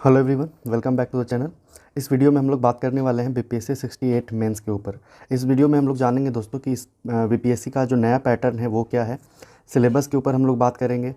Hello everyone, welcome back to the channel. इस video में हम लोग बात करने वाले हैं बीपीएससी 68 मेंस के ऊपर। इस वीडियो में हम लोग जानेंगे दोस्तों कि इस बीपीएससी का जो नया पैटर्न है वो क्या है। सिलेबस के ऊपर हम लोग बात करेंगे,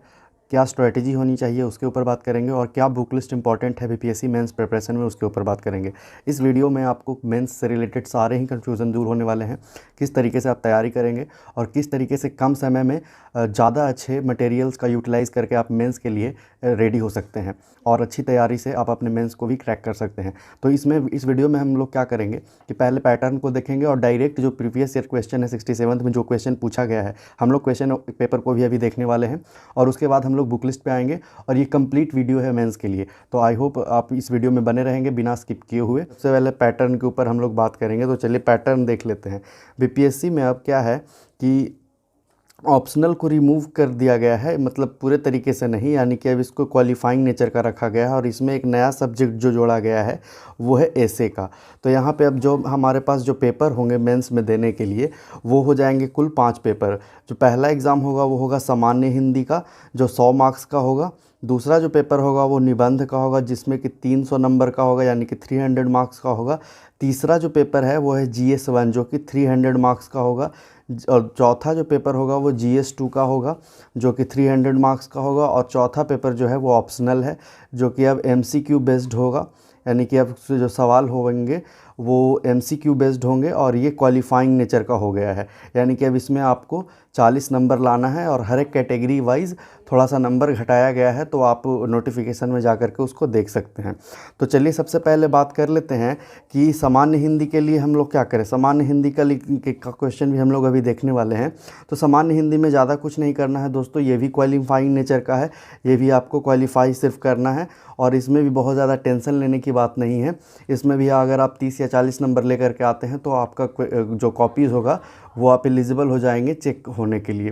क्या स्ट्रेटजी होनी चाहिए उसके ऊपर बात करेंगे, और क्या बुक लिस्ट इंपॉर्टेंट है बीपीएससी मेंस प्रिपरेशन में उसके ऊपर बात करेंगे। इस वीडियो में आपको मेंस से रिलेटेड सारे ही कन्फ्यूज़न दूर होने वाले हैं, किस तरीके से आप तैयारी करेंगे और किस तरीके से कम समय में ज़्यादा अच्छे मटेरियल्स का यूटिलाइज़ करके आप मेंस के लिए रेडी हो सकते हैं और अच्छी तैयारी से आप अपने मेंस को भी क्रैक कर सकते हैं। तो इस वीडियो में हम लोग क्या करेंगे कि पहले पैटर्न को देखेंगे और डायरेक्ट जो प्रीवियस ईयर क्वेश्चन है 67 में जो क्वेश्चन पूछा गया है हम लोग क्वेश्चन पेपर को भी अभी देखने वाले हैं, और उसके बाद हम लोग बुक लिस्ट पे आएंगे और ये कंप्लीट वीडियो है मेंस के लिए। तो आई होप आप इस वीडियो में बने रहेंगे बिना स्किप किए हुए। सबसे पहले पैटर्न के ऊपर हम लोग बात करेंगे, तो चलिए पैटर्न देख लेते हैं। बीपीएससी में अब क्या है कि ऑप्शनल को रिमूव कर दिया गया है, मतलब पूरे तरीके से नहीं, यानी कि अब इसको क्वालिफाइंग नेचर का रखा गया है और इसमें एक नया सब्जेक्ट जो जोड़ा गया है वो है एसे का। तो यहाँ पे अब जो हमारे पास जो पेपर होंगे मेंस में देने के लिए वो हो जाएंगे कुल 5 पेपर। जो पहला एग्ज़ाम होगा वो होगा सामान्य हिंदी का, जो 100 मार्क्स का होगा। दूसरा जो पेपर होगा वो निबंध का होगा, जिसमें कि 300 नंबर का होगा, यानी कि 300 मार्क्स का होगा। तीसरा जो पेपर है वो है GS1 जो कि 300 मार्क्स का होगा, और चौथा जो पेपर होगा वो GS2 का होगा जो कि 300 मार्क्स का होगा। और चौथा पेपर जो है वो ऑप्शनल है, जो कि अब MCQ बेस्ड होगा, यानी कि अब जो सवाल होंगे वो MCQ बेस्ड होंगे और ये क्वालिफाइंग नेचर का हो गया है, यानी कि अब इसमें आपको 40 नंबर लाना है और हर एक कैटेगरी वाइज थोड़ा सा नंबर घटाया गया है, तो आप नोटिफिकेशन में जा कर के उसको देख सकते हैं। तो चलिए सबसे पहले बात कर लेते हैं कि सामान्य हिंदी के लिए हम लोग क्या करें। सामान्य हिंदी का क्वेश्चन भी हम लोग अभी देखने वाले हैं। तो सामान्य हिंदी में ज़्यादा कुछ नहीं करना है दोस्तों, ये भी क्वालिफाइंग नेचर का है, ये भी आपको क्वालिफाई सिर्फ करना है और इसमें भी बहुत ज़्यादा टेंशन लेने की बात नहीं है। इसमें भी अगर आप 30 या 40 नंबर लेकर के आते हैं तो आपका जो कॉपीज़ होगा वो आप एलिजिबल हो जाएंगे चेक होने के लिए।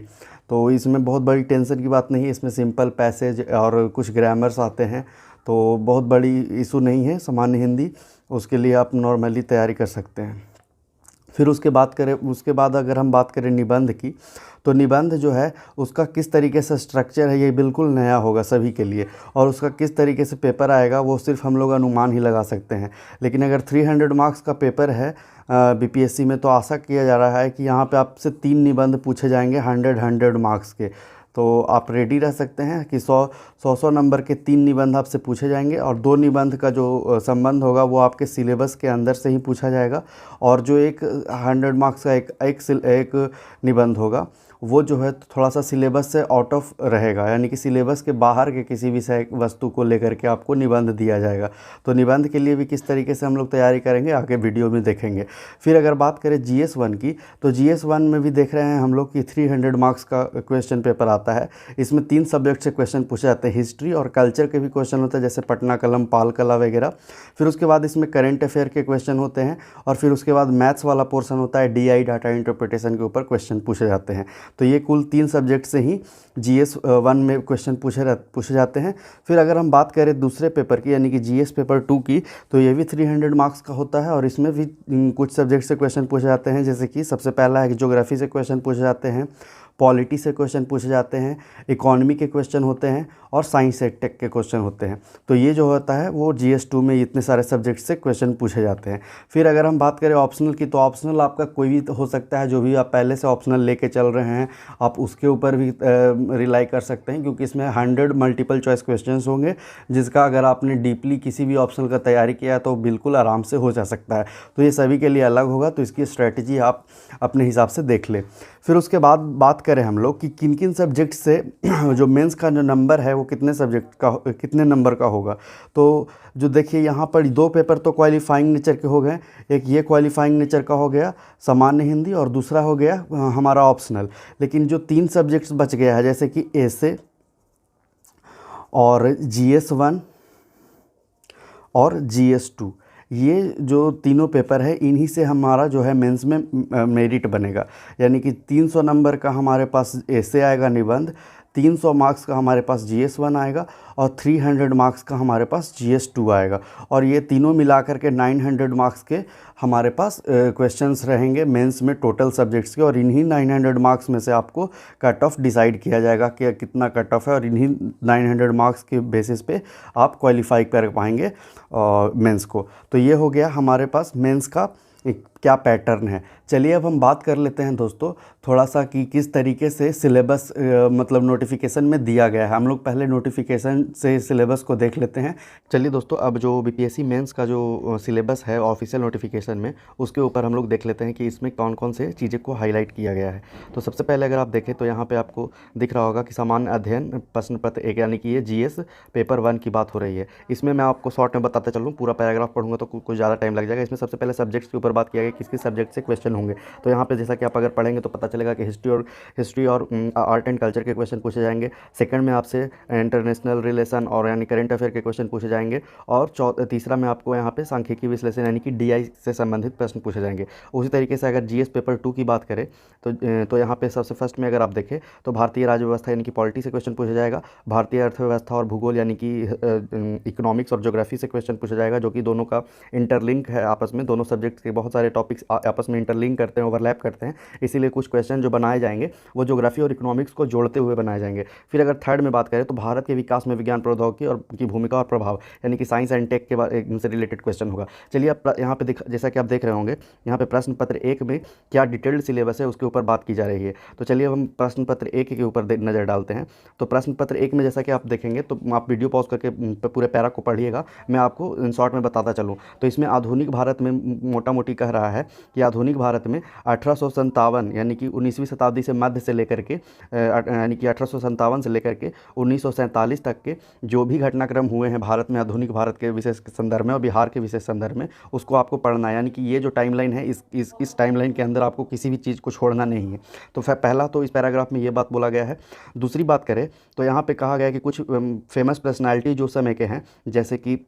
तो इसमें बहुत बड़ी टेंशन की बात नहीं है, इसमें सिंपल पैसेज और कुछ ग्रामर्स आते हैं, तो बहुत बड़ी इशू नहीं है सामान्य हिंदी, उसके लिए आप नॉर्मली तैयारी कर सकते हैं। फिर उसके बाद अगर हम बात करें निबंध की, तो निबंध जो है उसका किस तरीके से स्ट्रक्चर है ये बिल्कुल नया होगा सभी के लिए, और उसका किस तरीके से पेपर आएगा वो सिर्फ हम लोग अनुमान ही लगा सकते हैं। लेकिन अगर 300 मार्क्स का पेपर है बीपीएससी में, तो आशा किया जा रहा है कि यहाँ पे आपसे 3 निबंध पूछे जाएंगे 100 मार्क्स के। तो आप रेडी रह सकते हैं कि 100 नंबर के 3 निबंध आपसे पूछे जाएंगे, और 2 निबंध का जो संबंध होगा वो आपके सिलेबस के अंदर से ही पूछा जाएगा, और जो एक 100 मार्क्स का एक निबंध होगा वो जो है थोड़ा सा सिलेबस से आउट ऑफ रहेगा, यानी कि सिलेबस के बाहर के किसी विषय वस्तु को लेकर के आपको निबंध दिया जाएगा। तो निबंध के लिए भी किस तरीके से हम लोग तैयारी करेंगे आगे वीडियो में देखेंगे। फिर अगर बात करें GS1 की, तो GS1 में भी देख रहे हैं हम लोग कि 300 मार्क्स का क्वेश्चन पेपर आता है। इसमें 3 सब्जेक्ट से क्वेश्चन पूछे जाते हैं, हिस्ट्री और कल्चर के भी क्वेश्चन होते हैं, जैसे पटना कलम, पाल कला वगैरह। फिर उसके बाद इसमें करेंट अफेयर के क्वेश्चन होते हैं, और फिर उसके बाद मैथ्स वाला पोर्शन होता है, DI डाटा इंटरप्रिटेशन के ऊपर क्वेश्चन पूछे जाते हैं। तो ये कुल 3 सब्जेक्ट से ही GS1 में क्वेश्चन पूछे जाते हैं। फिर अगर हम बात करें दूसरे पेपर की, यानी कि GS पेपर 2 की, तो ये भी 300 मार्क्स का होता है, और इसमें भी कुछ सब्जेक्ट से क्वेश्चन पूछे जाते हैं, जैसे कि सबसे पहला है ज्योग्राफी से क्वेश्चन पूछे जाते हैं, पॉलिटी से क्वेश्चन पूछे जाते हैं, इकोनॉमी के क्वेश्चन होते हैं, और साइंस एंड टेक के क्वेश्चन होते हैं। तो ये जो होता है वो GS2 में इतने सारे सब्जेक्ट से क्वेश्चन पूछे जाते हैं। फिर अगर हम बात करें ऑप्शनल की, तो ऑप्शनल आपका कोई भी हो सकता है, जो भी आप पहले से ऑप्शनल लेके चल रहे हैं आप उसके ऊपर भी रिलाई कर सकते हैं, क्योंकि इसमें 100 मल्टीपल चॉइस क्वेश्चंस होंगे, जिसका अगर आपने डीपली किसी भी ऑप्शनल का तैयारी किया है तो बिल्कुल आराम से हो जा सकता है। तो ये सभी के लिए अलग होगा, तो इसकी स्ट्रेटजी आप अपने हिसाब से देख लें। फिर उसके बाद बात करें हम लोग कि किन किन सब्जेक्ट से जो मेंस का जो नंबर है वो कितने नंबर का होगा। तो जो देखिए यहाँ पर 2 पेपर तो क्वालिफाइंग नेचर के हो गए, एक ये क्वालिफाइंग नेचर का हो गया सामान्य हिंदी, और दूसरा हो गया हमारा ऑप्शनल। लेकिन जो 3 सब्जेक्ट्स बच गया है, जैसे कि एसे और GS1 और GS2, ये जो तीनों पेपर है इन्हीं से हमारा जो है मेंस में मेरिट बनेगा, यानी कि 300 नंबर का हमारे पास एसे आएगा निबंध, 300 मार्क्स का हमारे पास GS1 आएगा और 300 मार्क्स का हमारे पास GS2 आएगा, और ये तीनों मिलाकर के 900 मार्क्स के हमारे पास क्वेश्चंस रहेंगे मेंस में टोटल सब्जेक्ट्स के। और इन्हीं 900 मार्क्स में से आपको कट ऑफ डिसाइड किया जाएगा कि कितना कट ऑफ है, और इन्हीं 900 मार्क्स के बेसिस पे आप क्वालिफाई कर पाएंगे मेंस को। तो ये हो गया हमारे पास मेंस का क्या पैटर्न है। चलिए अब हम बात कर लेते हैं दोस्तों थोड़ा सा कि किस तरीके से सिलेबस मतलब नोटिफिकेशन में दिया गया है। हम लोग पहले नोटिफिकेशन से सिलेबस को देख लेते हैं। चलिए दोस्तों, अब जो BPSC मेंस का जो सिलेबस है ऑफिशियल नोटिफिकेशन में, उसके ऊपर हम लोग देख लेते हैं कि इसमें कौन कौन से चीज़ें को हाईलाइट किया गया है। तो सबसे पहले अगर आप देखें तो यहाँ पर आपको दिख रहा होगा कि सामान्य अध्ययन प्रश्न पत्र 1, यानी कि ये GS पेपर 1 की बात हो रही है। इसमें मैं आपको शॉर्ट में बताते चलूँ, पूरा पैराग्राफ पढ़ूंगा तो कुछ ज़्यादा टाइम लग जाएगा। इसमें सबसे पहले सब्जेक्ट्स के ऊपर बात किया गया किस किस सब्जेक्ट से क्वेश्चन होंगे। तो यहाँ पे जैसा कि आप अगर पढ़ेंगे तो पता चलेगा कि हिस्ट्री और आर्ट एंड कल्चर के क्वेश्चन पूछे जाएंगे। सेकंड में आपसे इंटरनेशनल रिलेशन और यानी करंट अफेयर के क्वेश्चन पूछे जाएंगे। और तीसरा में आपको यहाँ पे सांख्यिकी विश्लेषण यानी कि DI से संबंधित प्रश्न पूछे जाएंगे। उसी तरीके से अगर GS पेपर 2 की बात करें तो यहाँ पे सबसे फर्स्ट में अगर आप देखें तो भारतीय राज्य व्यवस्था यानी कि पॉलिटी से क्वेश्चन पूछा जाएगा। भारतीय अर्थव्यवस्था और भूगोल यानी कि इकोनॉमिक्स और ज्योग्राफी से क्वेश्चन पूछा जाएगा, जो कि दोनों का इंटरलिंक है आपस में। दोनों सब्जेक्ट्स के बहुत सारे टॉपिक्स आपस में इंटरलिंक करते हैं, ओवरलैप करते हैं, इसीलिए कुछ क्वेश्चन जो बनाए जाएंगे वो ज्योग्राफी और इकोनॉमिक्स को जोड़ते हुए बनाए जाएंगे। फिर अगर थर्ड में बात करें तो भारत के विकास में विज्ञान प्रौद्योगिकी और की भूमिका और प्रभाव यानी कि साइंस एंड टेक के बारे से रिलेटेड क्वेश्चन होगा। चलिए आप यहाँ पे जैसा कि आप देख रहे होंगे यहाँ पे प्रश्न पत्र 1 में क्या डिटेल्ड सिलेबस है उसके ऊपर बात की जा रही है। तो चलिए अब हम प्रश्न पत्र 1 के ऊपर नज़र डालते हैं। तो प्रश्न पत्र 1 में जैसा कि आप देखेंगे तो आप वीडियो पॉज करके पूरे पैरा को पढ़िएगा, मैं आपको इन शॉर्ट में बताता चलूँ। तो इसमें आधुनिक भारत में मोटा मोटी कह रहा है कि आधुनिक भारत में 1857 यानी कि 19वीं शताब्दी से मध्य से लेकर के यानी कि 1857 से लेकर के 1947 तक के जो भी घटनाक्रम हुए हैं भारत में, आधुनिक भारत के विशेष संदर्भ में और बिहार के विशेष संदर्भ में, उसको आपको पढ़ना है। यानी कि ये जो टाइमलाइन है इस टाइमलाइन के अंदर आपको किसी भी चीज़ को छोड़ना नहीं है। तो पहला तो इस पैराग्राफ में ये बात बोला गया है। दूसरी बात करें तो यहाँ पे कहा गया है कि कुछ फेमस पर्सनालिटी जो समय के हैं, जैसे कि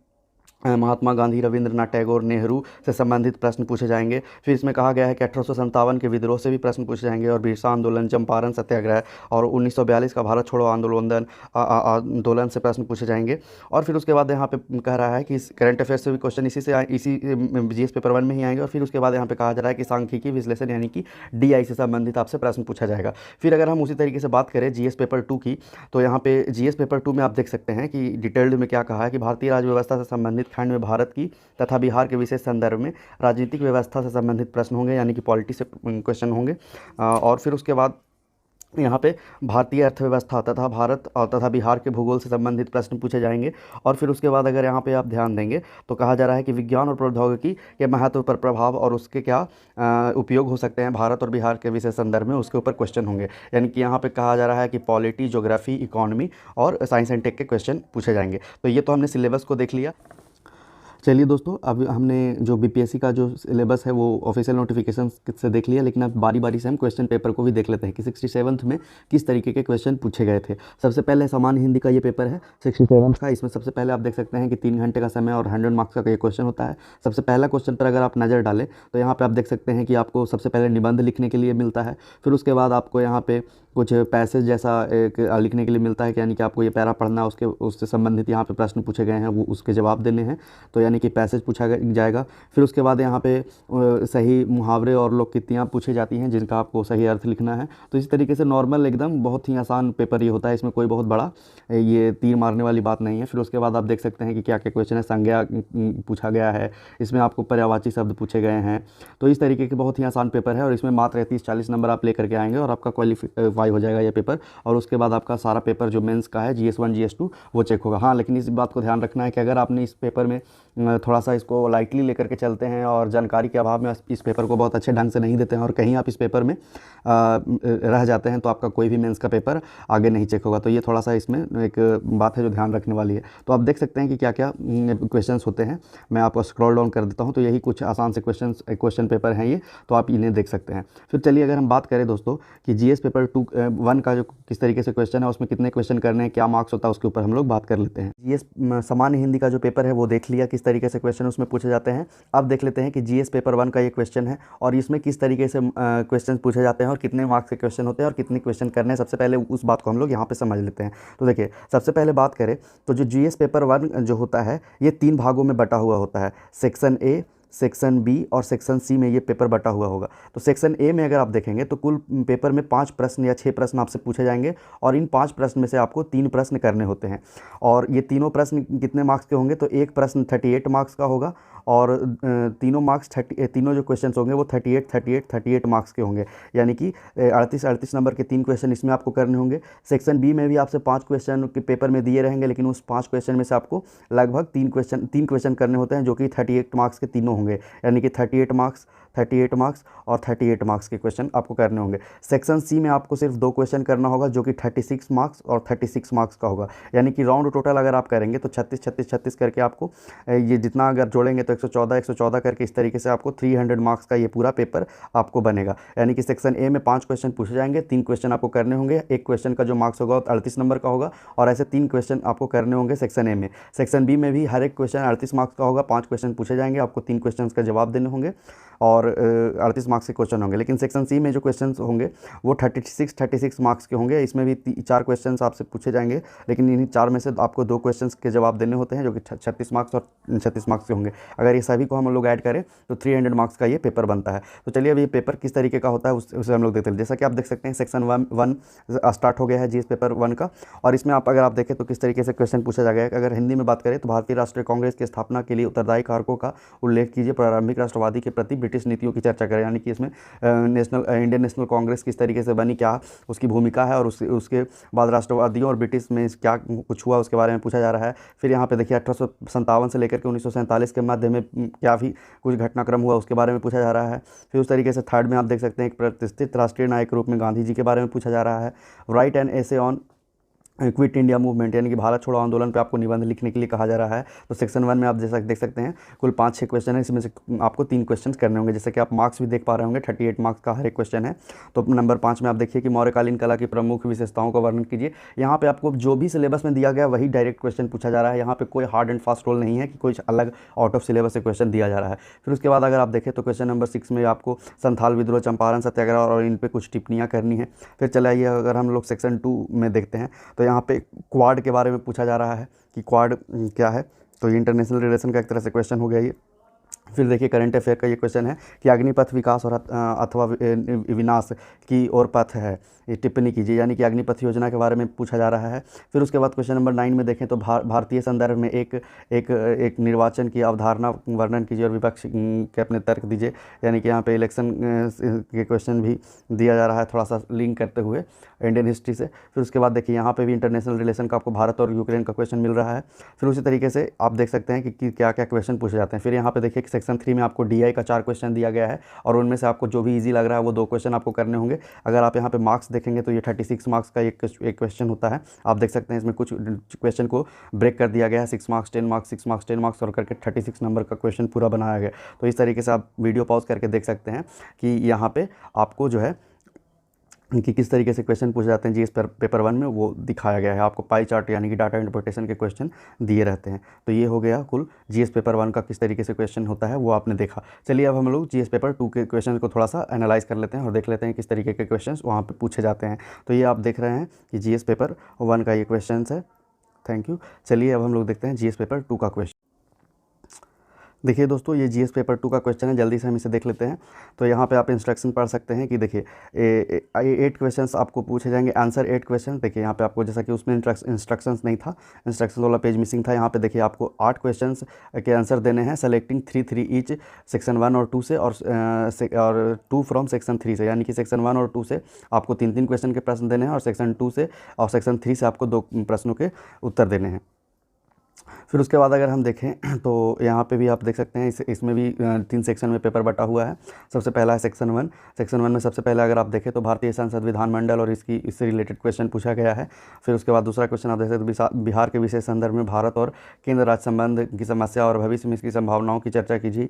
महात्मा गांधी, रविंद्रनाथ टैगोर, नेहरू से संबंधित प्रश्न पूछे जाएंगे। फिर इसमें कहा गया है कि 1857 के विद्रोह से भी प्रश्न पूछे जाएंगे, और बिरसा आंदोलन, चंपारण सत्याग्रह और 1942 का भारत छोड़ो आंदोलन से प्रश्न पूछे जाएंगे। और फिर उसके बाद यहाँ पे कह रहा है कि करंट अफेयर से भी क्वेश्चन इसी GS पेपर 1 में ही आएंगे। और फिर उसके बाद यहाँ पे कहा जा रहा है कि सांख्यिकी विश्लेषण यानी कि DI से संबंधित आपसे प्रश्न पूछा जाएगा। फिर अगर हम उसी तरीके से बात करें GS पेपर 2 की, तो यहाँ पे GS पेपर 2 में आप देख सकते हैं कि डिटेल्ड में क्या कहा है कि भारतीय राज्य व्यवस्था से संबंधित खंड में भारत की तथा बिहार के विशेष संदर्भ में राजनीतिक व्यवस्था से संबंधित प्रश्न होंगे, यानी कि पॉलिटी से क्वेश्चन होंगे। और फिर उसके बाद यहाँ पे भारतीय अर्थव्यवस्था तथा भारत और तथा बिहार के भूगोल से संबंधित प्रश्न पूछे जाएंगे। और फिर उसके बाद अगर यहाँ पे आप ध्यान देंगे तो कहा जा रहा है कि विज्ञान और प्रौद्योगिकी के महत्व पर प्रभाव और उसके क्या उपयोग हो सकते हैं भारत और बिहार के विशेष संदर्भ में, उसके ऊपर क्वेश्चन होंगे। यानी कि यहाँ पे कहा जा रहा है कि पॉलिटी, ज्योग्राफी, इकोनॉमी और साइंस एंड टेक के क्वेश्चन पूछे जाएंगे। तो ये तो हमने सिलेबस को देख लिया। चलिए दोस्तों, अब हमने जो BPSC का जो सिलेबस है वो ऑफिशियल नोटिफिकेशन से देख लिया, लेकिन अब बारी बारी से हम क्वेश्चन पेपर को भी देख लेते हैं कि 67th में किस तरीके के क्वेश्चन पूछे गए थे। सबसे पहले सामान्य हिंदी का ये पेपर है 67th का। इसमें सबसे पहले आप देख सकते हैं कि 3 घंटे का समय और 100 मार्क्स का ये क्वेश्चन होता है। सबसे पहला क्वेश्चन पर अगर आप नज़र डालें तो यहाँ पर आप देख सकते हैं कि आपको सबसे पहले निबंध लिखने के लिए मिलता है। फिर उसके बाद आपको यहाँ पर कुछ पैसेज जैसा एक लिखने के लिए मिलता है कि यानी कि आपको ये पैरा पढ़ना, उससे संबंधित यहाँ पे प्रश्न पूछे गए हैं वो उसके जवाब देने हैं, तो यानी कि पैसेज पूछा जाएगा। फिर उसके बाद यहाँ पे सही मुहावरे और लोककितियाँ पूछी जाती हैं जिनका आपको सही अर्थ लिखना है। तो इस तरीके से नॉर्मल एकदम बहुत ही आसान पेपर ये होता है, इसमें कोई बहुत बड़ा ये तीर मारने वाली बात नहीं है। फिर उसके बाद आप देख सकते हैं कि क्या क्या क्वेश्चन है। संज्ञा पूछा गया है, इसमें आपको पर्यायवाची शब्द पूछे गए हैं। तो इस तरीके के बहुत ही आसान पेपर है और इसमें मात्र 30-40 नंबर आप लेकर के आएंगे और आपका क्वालिफाई हो जाएगा ये पेपर। और उसके बाद आपका सारा पेपर जो मेंस का है GS1 GS2 वो चेक होगा। हाँ, लेकिन इस बात को ध्यान रखना है कि अगर आपने इस पेपर में थोड़ा सा इसको लाइटली लेकर के चलते हैं और जानकारी के अभाव में इस पेपर को बहुत अच्छे ढंग से नहीं देते हैं और कहीं आप इस पेपर में रह जाते हैं तो आपका कोई भी मेंस का पेपर आगे नहीं चेक होगा। तो ये थोड़ा सा इसमें एक बात है जो ध्यान रखने वाली है। तो आप देख सकते हैं कि क्या क्या क्वेश्चंस होते हैं। मैं आपको स्क्रॉल डाउन कर देता हूँ, तो यही कुछ आसान से क्वेश्चन पेपर हैं ये, तो आप इन्हें देख सकते हैं। फिर चलिए अगर हम बात करें दोस्तों कि GS पेपर 1 का जो किस तरीके से क्वेश्चन है, उसमें कितने क्वेश्चन करने हैं, क्या मार्क्स होता है, उसके ऊपर हम लोग बात कर लेते हैं। GS सामान्य हिंदी का जो पेपर है वो देख लिया किस तरीके से क्वेश्चन उसमें पूछे जाते हैं। अब देख लेते हैं कि जीएस पेपर 1 का ये क्वेश्चन है और इसमें किस तरीके से क्वेश्चन पूछे जाते हैं और कितने मार्क्स के क्वेश्चन होते हैं और कितने क्वेश्चन करने हैं। सबसे पहले उस बात को हम लोग यहाँ पे समझ लेते हैं। तो देखिए, सबसे पहले बात करें तो जो जीएस पेपर 1 जो होता है ये 3 भागों में बटा हुआ होता है। सेक्शन ए, सेक्शन बी और सेक्शन सी में ये पेपर बटा हुआ होगा। तो सेक्शन ए में अगर आप देखेंगे तो कुल पेपर में 5 प्रश्न या 6 प्रश्न आपसे पूछे जाएंगे और इन 5 प्रश्न में से आपको 3 प्रश्न करने होते हैं। और ये तीनों प्रश्न कितने मार्क्स के होंगे? तो एक प्रश्न 38 मार्क्स का होगा और तीनों जो क्वेश्चन होंगे वो 38 मार्क्स के होंगे, यानी कि 38 नंबर के 3 क्वेश्चन इसमें आपको करने होंगे। सेक्शन बी में भी आपसे 5 क्वेश्चन के पेपर में दिए रहेंगे, लेकिन उस 5 क्वेश्चन में से आपको लगभग 3 क्वेश्चन करने होते हैं जो कि 38 मार्क्स के तीनों होंगे, यानी कि 38 मार्क्स और 38 मार्क्स के क्वेश्चन आपको करने होंगे। सेक्शन सी में आपको सिर्फ 2 क्वेश्चन करना होगा जो कि 36 मार्क्स और 36 मार्क्स का होगा, यानी कि राउंड टोटल अगर आप करेंगे तो 36 करके आपको ये जितना अगर जोड़ेंगे तो 114 करके इस तरीके से आपको 300 मार्क्स का ये पूरा पेपर आपको बनेगा। यानी कि सेक्शन ए में 5 क्वेश्चन पूछे जाएंगे, 3 क्वेश्चन आपको करने होंगे, एक क्वेश्चन का जो मार्क्स होगा 38 नंबर का होगा और ऐसे 3 क्वेश्चन आपको करने होंगे सेक्शन ए में। सेक्शन बी में भी हर एक क्वेश्चन 38 मार्क्स का होगा, 5 क्वेश्चन पूछे जाएंगे, आपको 3 क्वेश्चन का जवाब देने होंगे और 38 मार्क्स के क्वेश्चन होंगे। लेकिन सेक्शन सी में जो क्वेश्चन होंगे वो 36 मार्क्स के होंगे। इसमें भी 4 क्वेश्चन आपसे पूछे जाएंगे, लेकिन इन्हीं 4 में से आपको 2 क्वेश्चन के जवाब देने होते हैं जो कि 36 मार्क्स और 36 मार्क्स के होंगे। अगर ये सभी को हम लोग ऐड करें तो 300 मार्क्स का ये पेपर बनता है। तो चलिए अब ये पेपर किस तरीके का होता है उसे हम लोग देखते हैं। जैसा कि आप देख सकते हैं सेक्शन 1 स्टार्ट हो गया है जीएस पेपर 1 का, और इसमें अगर आप देखें तो किस तरीके से क्वेश्चन पूछा जाएगा। अगर हिंदी में बात करें तो भारतीय राष्ट्रीय कांग्रेस की स्थापना के लिए उत्तरदायी कारकों का उल्लेख कीजिए, प्रारंभिक राष्ट्रवादी के प्रति ब्रिटिश नीतियों की चर्चा करें। यानी कि इसमें इंडियन नेशनल कांग्रेस किस तरीके से बनी, क्या उसकी भूमिका है और उसके बाद राष्ट्रवादियों और ब्रिटिश में क्या कुछ हुआ उसके बारे में पूछा जा रहा है। फिर यहाँ पे देखिए 1857 से लेकर के 1947 के मध्य में क्या भी कुछ घटनाक्रम हुआ उसके बारे में पूछा जा रहा है। फिर उस तरीके से थर्ड में आप देख सकते हैं एक प्रतिष्ठित राष्ट्रीय नायक के रूप में गांधी जी के बारे में पूछा जा रहा है। Right an essay on quit India movement, यानी कि भारत छोड़ो आंदोलन पे आपको निबंध लिखने के लिए कहा जा रहा है। तो सेक्शन 1 में आप जैसा देख सकते हैं कुल 5-6 क्वेश्चन है, इसमें से आपको 3 क्वेश्चन करने होंगे। जैसे कि आप मार्क्स भी देख पा रहे होंगे 38 मार्क्स का हर एक क्वेश्चन है। तो नंबर 5 में आप देखिए कि मौर्यकालीन कला की प्रमुख विशेषताओं का वर्णन कीजिए। यहाँ पे आपको जो भी सिलेबस में दिया गया वही डायरेक्ट क्वेश्चन पूछा जा रहा है। यहाँ पे कोई हार्ड एंड फास्ट रूल नहीं है कि कोई अलग आउट ऑफ सिलेबस से क्वेश्चन दिया जा रहा है। फिर उसके बाद अगर आप देखें तो क्वेश्चन नंबर 6 में आपको संथाल विद्रोह, चंपारण सत्याग्रह और इन पर कुछ टिप्पणियाँ करनी है। फिर चलाइए अगर हम लोग सेक्शन 2 में देखते हैं तो यहाँ पे क्वाड के बारे में पूछा जा रहा है कि क्वाड क्या है। तो ये इंटरनेशनल रिलेशन का एक तरह से क्वेश्चन हो गया ये। फिर देखिए करंट अफेयर का ये क्वेश्चन है कि अग्निपथ विकास और अथवा विनाश की ओर पथ है, ये टिप्पणी कीजिए। यानी कि अग्निपथ योजना के बारे में पूछा जा रहा है। फिर उसके बाद क्वेश्चन नंबर 9 में देखें तो भारतीय संदर्भ में एक निर्वाचन की अवधारणा वर्णन कीजिए और विपक्ष के अपने तर्क दीजिए। यानी कि यहाँ पे इलेक्शन के क्वेश्चन भी दिया जा रहा है थोड़ा सा लिंक करते हुए इंडियन हिस्ट्री से। फिर उसके बाद देखिए यहाँ पे भी इंटरनेशनल रिलेशन का आपको भारत और यूक्रेन का क्वेश्चन मिल रहा है। फिर उसी तरीके से आप देख सकते हैं कि क्या क्या क्वेश्चन पूछे जाते हैं। फिर यहाँ पे देखिए कि सेक्शन 3 में आपको डीआई का 4 क्वेश्चन दिया गया है और उनमें से आपको जो भी इजी लग रहा है वो 2 क्वेश्चन आपको करने होंगे। अगर आप यहाँ पे मार्क्स देखेंगे तो ये 36 मार्क्स का एक क्वेश्चन होता है। आप देख सकते हैं इसमें कुछ क्वेश्चन को ब्रेक कर दिया गया है, 6 मार्क्स 10 मार्क्स 6 मार्क्स 10 मार्क्स और करके 36 नंबर का क्वेश्चन पूरा बनाया गया। तो इस तरीके से आप वीडियो पॉज करके देख सकते हैं कि यहाँ पे आपको जो है कि किस तरीके से क्वेश्चन पूछे जाते हैं जीएस पेपर 1 में, वो दिखाया गया है। आपको पाई चार्ट यानी कि डाटा इंटरप्रिटेशन के क्वेश्चन दिए रहते हैं। तो ये हो गया कुल जीएस पेपर 1 का किस तरीके से क्वेश्चन होता है वो आपने देखा। चलिए अब हम लोग जीएस पेपर 2 के क्वेश्चन को थोड़ा सा एनालाइज कर लेते हैं और देख लेते हैं किस तरीके के क्वेश्चन वहाँ पर पूछे जाते हैं। तो ये आप देख रहे हैं कि जीएस पेपर 1 का ये क्वेश्चन है। Thank you. चलिए अब हम लोग देखते हैं जीएस पेपर 2 का क्वेश्चन। देखिए दोस्तों ये जीएस पेपर 2 का क्वेश्चन है, जल्दी से हम इसे देख लेते हैं। तो यहाँ पे आप इंस्ट्रक्शन पढ़ सकते हैं कि देखिए 8 क्वेश्चंस आपको पूछे जाएंगे, आंसर 8 क्वेश्चन। देखिए यहाँ पे आपको जैसा कि उसमें इंस्ट्रक्शंस नहीं था, इंस्ट्रक्शन वाला पेज मिसिंग था। यहाँ पे देखिए आपको 8 क्वेश्चंस के आंसर देने हैं, सेलेक्टिंग 3 ईच सेक्शन 1 और 2 से और 2 फ्रॉम सेक्शन 3 से। यानी कि सेक्शन 1 और 2 से आपको 3 क्वेश्चन के प्रश्न देने हैं और सेक्शन 2 से और सेक्शन 3 से आपको 2 प्रश्नों के उत्तर देने हैं। फिर उसके बाद अगर हम देखें तो यहाँ पे भी आप देख सकते हैं इसमें भी 3 सेक्शन में पेपर बटा हुआ है। सबसे पहला है सेक्शन 1। सेक्शन 1 में सबसे पहले अगर आप देखें तो भारतीय संसद विधानमंडल और इससे रिलेटेड क्वेश्चन पूछा गया है। फिर उसके बाद दूसरा क्वेश्चन आप देख सकते हैं बिहार के विशेष संदर्भ में भारत और केंद्र राज्य संबंध की समस्या और भविष्य में इसकी संभावनाओं की चर्चा कीजिए,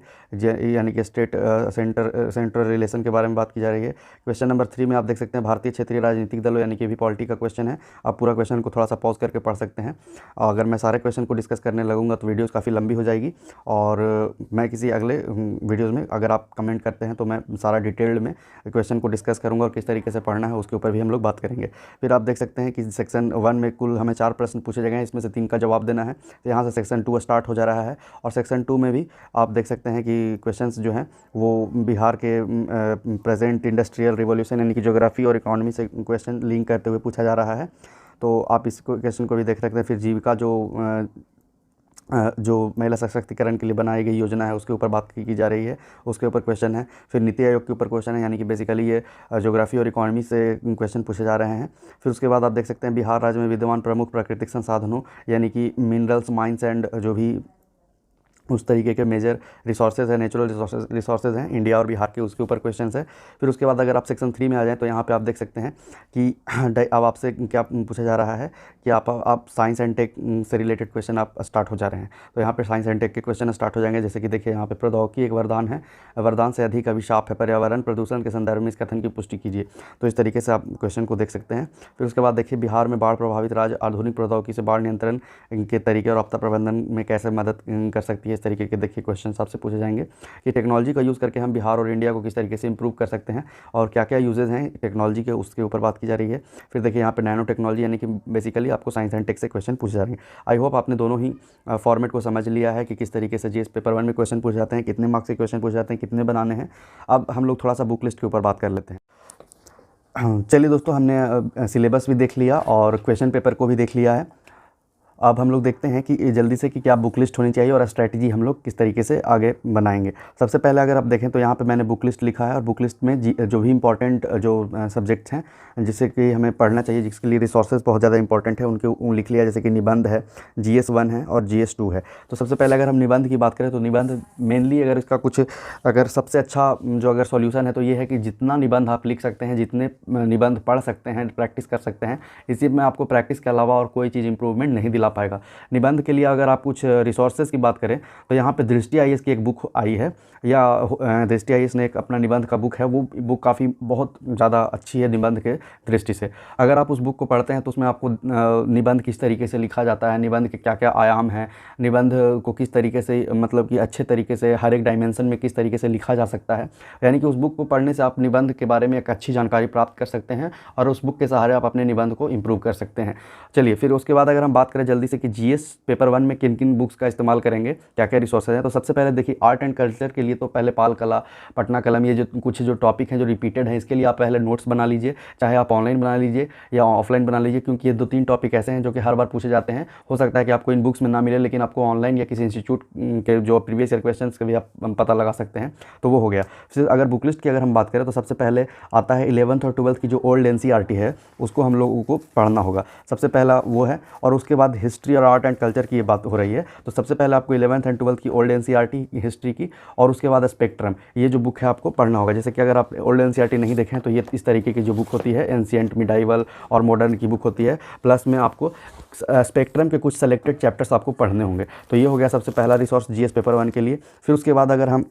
यानी कि स्टेट सेंट्रल रिलेशन के बारे में बात की जा रही है। क्वेश्चन नंबर 3 में आप देख सकते हैं भारतीय क्षेत्रीय राजनीतिक दलों यानी कि भी पॉलिटी का क्वेश्चन है। आप पूरा क्वेश्चन को थोड़ा सा पॉज करके पढ़ सकते हैं। अगर मैं सारे क्वेश्चन को डिस्कस करने लगूंगा तो वीडियोस काफ़ी लंबी हो जाएगी, और मैं किसी अगले वीडियोस में अगर आप कमेंट करते हैं तो मैं सारा डिटेल्ड में क्वेश्चन को डिस्कस करूंगा और किस तरीके से पढ़ना है उसके ऊपर भी हम लोग बात करेंगे। फिर आप देख सकते हैं कि सेक्शन 1 में कुल हमें 4 प्रश्न पूछे गए हैं, इसमें से 3 का जवाब देना है। तो यहाँ से सेक्शन 2 स्टार्ट हो जा रहा है, और सेक्शन 2 में भी आप देख सकते हैं कि क्वेश्चंस जो हैं वो बिहार के प्रेजेंट इंडस्ट्रियल रिवॉल्यूशन यानी कि ज्योग्राफी और इकोनॉमी से क्वेश्चन लिंक करते हुए पूछा जा रहा है। तो आप इस क्वेश्चन को भी देख सकते हैं। फिर जीविका जो महिला सशक्तिकरण के लिए बनाई गई योजना है उसके ऊपर बात की जा रही है, उसके ऊपर क्वेश्चन है। फिर नीति आयोग के ऊपर क्वेश्चन है, यानी कि बेसिकली ये ज्योग्राफी और इकोनॉमी से क्वेश्चन पूछे जा रहे हैं। फिर उसके बाद आप देख सकते हैं बिहार राज्य में विद्यमान प्रमुख प्राकृतिक संसाधनों यानी कि मिनरल्स, माइंस एंड जो भी उस तरीके के मेजर रिसोर्सेज है, नेचुरल रिसोर्सेज हैं इंडिया और बिहार के, उसके ऊपर क्वेश्चंस है। फिर उसके बाद अगर आप सेक्शन 3 में आ जाएँ तो यहाँ पे आप देख सकते हैं कि अब आपसे क्या पूछा जा रहा है कि आप साइंस एंड टेक से रिलेटेड क्वेश्चन आप स्टार्ट हो जा रहे हैं। तो यहाँ पे साइंस एंड टेक के क्वेश्चन स्टार्ट हो जाएंगे, जैसे कि देखिए यहाँ पे प्रौद्योगिकी एक वरदान है, वरदान से अधिक अभिशाप है, पर्यावरण प्रदूषण के संदर्भ में इस कथन की पुष्टि कीजिए। तो इस तरीके से आप क्वेश्चन को देख सकते हैं। फिर उसके बाद देखिए बिहार में बाढ़ प्रभावित राज्य आधुनिक प्रौद्योगिकी से बाढ़ नियंत्रण के तरीके और आपदा प्रबंधन में कैसे मदद कर सकती है, इस तरीके के देखिए क्वेश्चन आपसे पूछे जाएंगे कि टेक्नोलॉजी का यूज़ करके हम बिहार और इंडिया को किस तरीके से इंप्रूव कर सकते हैं और क्या क्या यूजेस हैं टेक्नोलॉजी के, उसके ऊपर बात की जा रही है। फिर देखिए यहाँ पे नैनो टेक्नोलॉजी यानी कि बेसिकली आपको साइंस एंड टेक से क्वेश्चन पूछे जा रहे हैं। आई होप आपने दोनों ही फॉर्मेट को समझ लिया है कि किस तरीके से जीएस पेपर 1 में क्वेश्चन पूछे जाते हैं, कितने मार्क्स के क्वेश्चन पूछे जाते हैं, कितने बनाने हैं। अब हम लोग थोड़ा सा बुक लिस्ट के ऊपर बात कर लेते हैं। चलिए दोस्तों, हमने सिलेबस भी देख लिया और क्वेश्चन पेपर को भी देख लिया है। अब हम लोग देखते हैं कि जल्दी से कि क्या बुक लिस्ट होनी चाहिए और स्ट्रैटेजी हम लोग किस तरीके से आगे बनाएंगे। सबसे पहले अगर आप देखें तो यहाँ पे मैंने बुक लिस्ट लिखा है, और बुक लिस्ट में जो भी इंपॉर्टेंट जो सब्जेक्ट्स हैं जिससे कि हमें पढ़ना चाहिए, जिसके लिए रिसोर्सेज बहुत ज़्यादा इंपॉर्टेंट है, उनके लिख लिया। जैसे कि निबंध है, GS 1 है और GS 2 है। तो सबसे पहले अगर हम निबंध की बात करें तो निबंध मेनली अगर इसका कुछ अगर सबसे अच्छा जो अगर सॉल्यूशन है तो ये है कि जितना निबंध आप लिख सकते हैं, जितने निबंध पढ़ सकते हैं, प्रैक्टिस कर सकते हैं, इसी में आपको प्रैक्टिस के अलावा और कोई चीज़ इंप्रूवमेंट नहीं दिला पाएगा। निबंध के लिए अगर आप कुछ रिसोर्सेज की बात करें तो यहाँ पे दृष्टि IAS की एक बुक आई है, या दृष्टि IAS ने एक अपना निबंध का बुक है, वो बुक काफ़ी बहुत ज़्यादा अच्छी है निबंध के दृष्टि से। अगर आप उस बुक को पढ़ते हैं तो उसमें आपको निबंध किस तरीके से लिखा जाता है, निबंध के क्या क्या आयाम हैं, निबंध को किस तरीके से मतलब कि अच्छे तरीके से हर एक डायमेंशन में किस तरीके से लिखा जा सकता है, यानी कि उस बुक को पढ़ने से आप निबंध के बारे में एक अच्छी जानकारी प्राप्त कर सकते हैं और उस बुक के सहारे आप अपने निबंध को इम्प्रूव कर सकते हैं। चलिए फिर उसके बाद अगर हम बात करें जल्दी से कि GS पेपर 1 में किन किन बुक्स का इस्तेमाल करेंगे, क्या क्या रिसोर्सेज हैं, तो सबसे पहले देखिए आर्ट एंड कल्चर के लिए तो पहले पाल कला, पटना कलम, ये जो कुछ जो टॉपिक हैं जो रिपीटेड हैं, इसके लिए आप पहले नोट्स बना लीजिए, चाहे आप ऑनलाइन बना लीजिए या ऑफलाइन बना लीजिए, क्योंकि ये 2-3 टॉपिक ऐसे हैं जो कि हर बार पूछे जाते हैं। हो सकता है कि आपको इन बुक्स में ना मिले, लेकिन आपको ऑनलाइन या किसी इंस्टीट्यूट के जो प्रीवियस ईयर क्वेश्चन के भी आप पता लगा सकते हैं। तो वो हो गया। फिर अगर बुक लिस्ट की अगर हम बात करें तो सबसे पहले आता है 11th और 12th की जो ओल्ड NCERT है, उसको हम लोगों को पढ़ना होगा। सबसे पहला वो है, और उसके बाद हिस्ट्री और आर्ट एंड कल्चर की ये बात हो रही है। तो सबसे पहले आपको 11th एंड 12th की ओल्ड NCERT हिस्ट्री की, और उसके बाद स्पेक्ट्रम, ये जो बुक है आपको पढ़ना होगा। जैसे कि अगर आप ओल्ड NCERT नहीं देखें तो ये इस तरीके की जो बुक होती है एंशिएंट, मिडाइवल और मॉडर्न की बुक होती है, प्लस में आपको स्पेक्ट्रम के कुछ सेलेक्टेड चैप्टर्स आपको पढ़ने होंगे। तो ये हो गया सबसे पहला रिसोर्स GS पेपर 1 के लिए। फिर उसके बाद अगर हम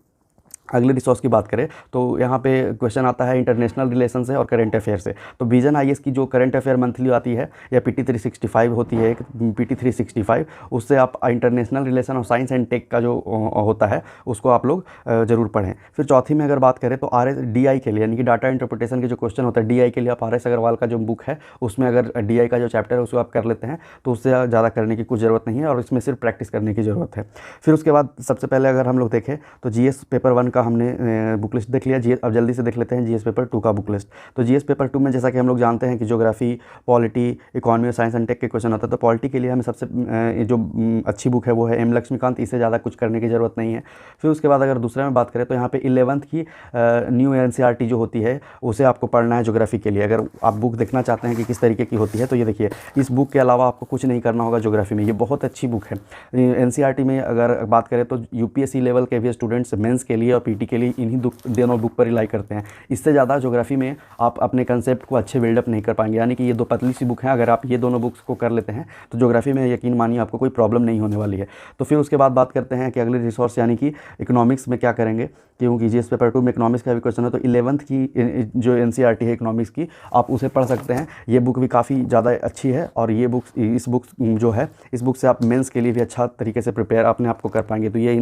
अगले रिसोर्स की बात करें तो यहाँ पे क्वेश्चन आता है इंटरनेशनल रिलेशन से और करंट अफेयर से। तो विजन IAS की जो करंट अफेयर मंथली आती है या PT 365 होती है, एक PT 365, उससे आप इंटरनेशनल रिलेशन और साइंस एंड टेक का जो होता है उसको आप लोग ज़रूर पढ़ें। फिर चौथी में अगर बात करें तो DI के लिए, यानी कि डाटा इंटरप्रिटेशन के जो क्वेश्चन होता है DI के लिए, आप RS अग्रवाल का जो बुक है उसमें अगर DI का जो चैप्टर है उसको आप कर लेते हैं तो उससे ज़्यादा करने की कुछ ज़रूरत नहीं है, और इसमें सिर्फ प्रैक्टिस करने की ज़रूरत है। फिर उसके बाद सबसे पहले अगर हम लोग देखें तो GS पेपर 1 का हमने बुक लिस्ट देख लिया। अब जल्दी से देख लेते हैं GS पेपर 2 का बुक लिस्ट। तो GS पेपर 2 में जैसा कि हम लोग जानते हैं कि ज्योग्राफी, पॉलिटी, इकोनॉमी और साइंस एंड टेक के क्वेश्चन आता है। तो पॉलिटी के लिए हमें सबसे जो अच्छी बुक है वो है M लक्ष्मीकांत, इससे ज़्यादा कुछ करने की ज़रूरत नहीं है। फिर उसके बाद अगर दूसरे में बात करें तो यहाँ पे 11th की न्यू NCERT जो होती है उसे आपको पढ़ना है ज्योग्राफी के लिए। अगर आप बुक देखना चाहते हैं कि किस तरीके की होती है तो ये देखिए, इस बुक के अलावा आपको कुछ नहीं करना होगा ज्योग्राफी में, ये बहुत अच्छी बुक है। NCERT में अगर बात करें तो UPSC लेवल के भी स्टूडेंट्स मेंस के लिए और पीटी के लिए इन्हीं दोनों बुक पर रिलाई करते हैं। इससे ज़्यादा ज्योग्राफी में आप अपने कंसेप्ट को अच्छे बिल्डअप नहीं कर पाएंगे। यानी कि ये दो पतली सी बुक हैं, अगर आप ये दोनों बुक्स को कर लेते हैं तो ज्योग्राफी में यकीन मानिए आपको कोई प्रॉब्लम नहीं होने वाली है। तो फिर उसके बाद बात करते हैं कि अगले रिसोर्स यानी कि इकोनॉमिक्स में क्या करेंगे, क्योंकि जीएस पेपर 2 में इकोनॉमिक्स का भी क्वेश्चन है। तो 11th की जो एनसीईआरटी है इकोनॉमिक्स की, आप उसे पढ़ सकते हैं। ये बुक भी काफ़ी ज़्यादा अच्छी है और ये बुक इस बुक जो है इस बुक से आप मेंस के लिए भी अच्छा तरीके से प्रिपेयर अपने आप को कर पाएंगे। तो ये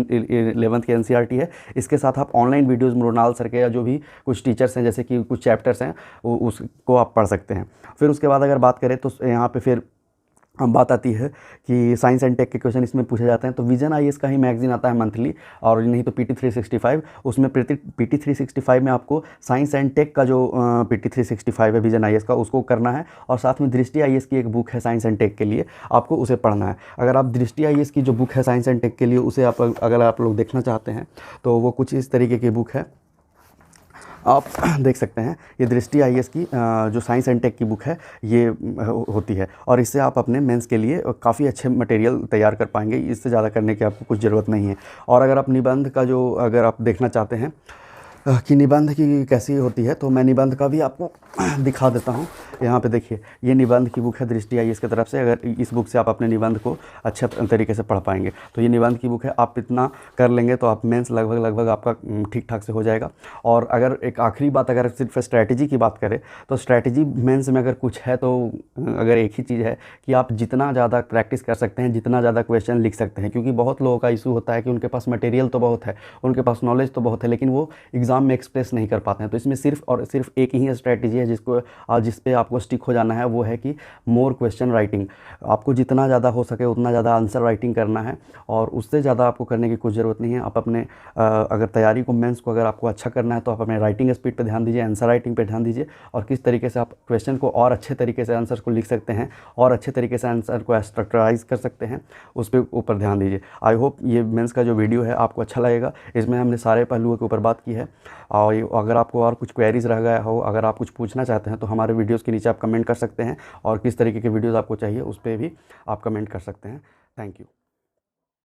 11th की एनसीईआरटी है। इसके साथ आप ऑनलाइन वीडियोज़ मृणाल सर के या जो भी कुछ टीचर्स हैं, जैसे कि कुछ चैप्टर्स हैं, उसको आप पढ़ सकते हैं। फिर उसके बाद अगर बात करें तो यहाँ पे फिर बात आती है कि साइंस एंड टेक के क्वेश्चन इसमें पूछे जाते हैं। तो विजन आईएएस का ही मैगजीन आता है मंथली, और नहीं तो पीटी 365। उसमें पीटी 365 में आपको साइंस एंड टेक का जो पीटी 365 है विजन आईएएस का, उसको करना है। और साथ में दृष्टि आईएएस की एक बुक है साइंस एंड टेक के लिए, आपको उसे पढ़ना है। अगर आप दृष्टि आईएएस की जो बुक है साइंस एंड टेक के लिए, उसे अगर आप लोग देखना चाहते हैं तो वो कुछ इस तरीके की बुक है, आप देख सकते हैं। ये दृष्टि आईएएस की जो साइंस एंड टेक की बुक है ये होती है, और इससे आप अपने मेंस के लिए काफ़ी अच्छे मटेरियल तैयार कर पाएंगे। इससे ज़्यादा करने की आपको कुछ ज़रूरत नहीं है। और अगर आप निबंध का जो अगर आप देखना चाहते हैं कि निबंध की कैसी होती है, तो मैं निबंध का भी आपको दिखा देता हूँ। यहाँ पे देखिए, ये निबंध की बुक है दृष्टि आईएएस की तरफ से। अगर इस बुक से आप अपने निबंध को अच्छे तरीके से पढ़ पाएंगे, तो ये निबंध की बुक है। आप इतना कर लेंगे तो आप मेंस लगभग आपका ठीक ठाक से हो जाएगा। और अगर एक आखिरी बात, अगर सिर्फ स्ट्रैटेजी की बात करें तो स्ट्रैटेजी मेंस में अगर कुछ है तो अगर एक ही चीज़ है कि आप जितना ज़्यादा प्रैक्टिस कर सकते हैं, जितना ज़्यादा क्वेश्चन लिख सकते हैं। क्योंकि बहुत लोगों का इशू होता है कि उनके पास मटेरियल तो बहुत है, उनके पास नॉलेज तो बहुत है, लेकिन वो एग्ज़ाम में एक्सप्रेस नहीं कर पाते हैं। तो इसमें सिर्फ और सिर्फ एक ही स्ट्रैटेजी है जिस पे आपको स्टिक हो जाना है, वो है कि मोर क्वेश्चन राइटिंग। आपको जितना ज़्यादा हो सके उतना ज़्यादा आंसर राइटिंग करना है, और उससे ज़्यादा आपको करने की कुछ ज़रूरत नहीं है। आप अपने अगर तैयारी को मेंस को अगर आपको अच्छा करना है तो आप अपने राइटिंग स्पीड पे ध्यान दीजिए, आंसर राइटिंग पे ध्यान दीजिए, और किस तरीके से आप क्वेश्चन को और अच्छे तरीके से आंसर को लिख सकते हैं और अच्छे तरीके से आंसर को स्ट्रक्चराइज कर सकते हैं, उस पर ऊपर ध्यान दीजिए। आई होप ये मेंस का जो वीडियो है आपको अच्छा लगेगा। इसमें हमने सारे पहलुओं के ऊपर बात की है। और अगर आपको और कुछ क्वेरीज रह गया हो, अगर आप कुछ पूछना चाहते हैं तो हमारे वीडियोज़ के नीचे आप कमेंट कर सकते हैं, और किस तरीके के वीडियोज़ आपको चाहिए उस पर भी आप कमेंट कर सकते हैं। Thank you.